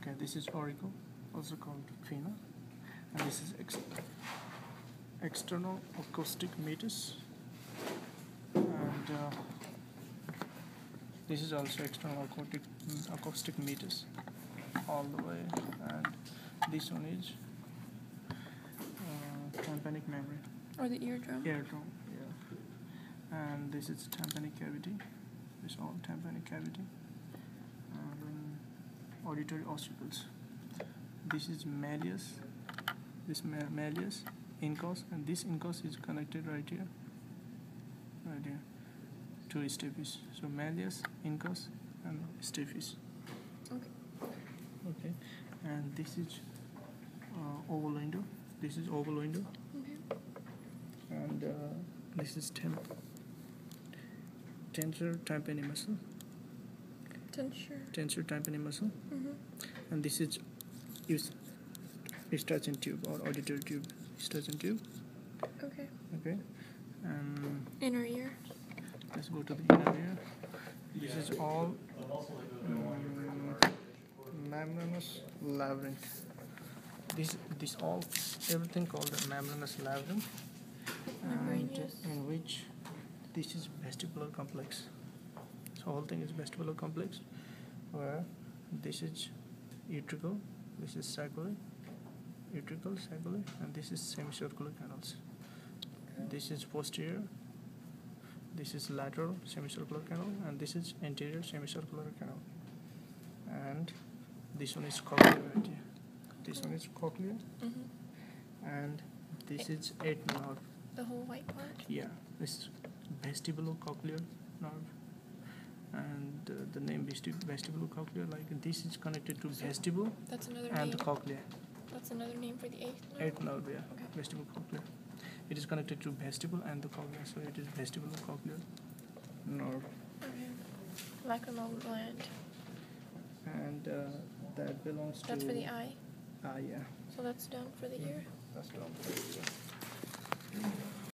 Okay, this is auricle, also called vena, and this is external acoustic meatus, and this is also external acoustic meatus all the way, and this one is tympanic membrane. Or the eardrum. Eardrum, yeah. And this is tympanic cavity. This is all tympanic cavity. And then auditory ossicles. This is malleus. This malleus, incus, and this incus is connected right here, to stapes. So malleus, incus, and stapes. Okay. Okay, and this is oval window. This is oval window. Okay. And this is tensor tympani muscle. Tensor tympani muscle. And this is Eustachian tube or auditory tube. Eustachian tube. Okay. Okay. And Inner ear. let's go to the inner ear. This is all membranous labyrinth. This all everything called the membranous labyrinth, and in which this is vestibular complex. So whole thing is vestibular complex, where this is utricle, this is sacral, utricle, sacral, and this is semicircular canals. This is posterior, this is lateral semicircular canal, and this is anterior semicircular canal. And this one is cochlear right here. This one is cochlear, and this is 8th nerve. The whole white part? Yeah, this is vestibulocochlear nerve. And the name vestibulocochlear, like this is connected to vestibule That's another and name. cochlea. That's another name for the 8th nerve? 8th nerve, yeah. Okay. Vestibulocochlear. It is connected to vestibule and the cochlea, so it is vestibulocochlear nerve. Okay. Lacrimal gland. And that belongs to. That's for the eye? Yeah. So that's done for the ear? That's done for the ear.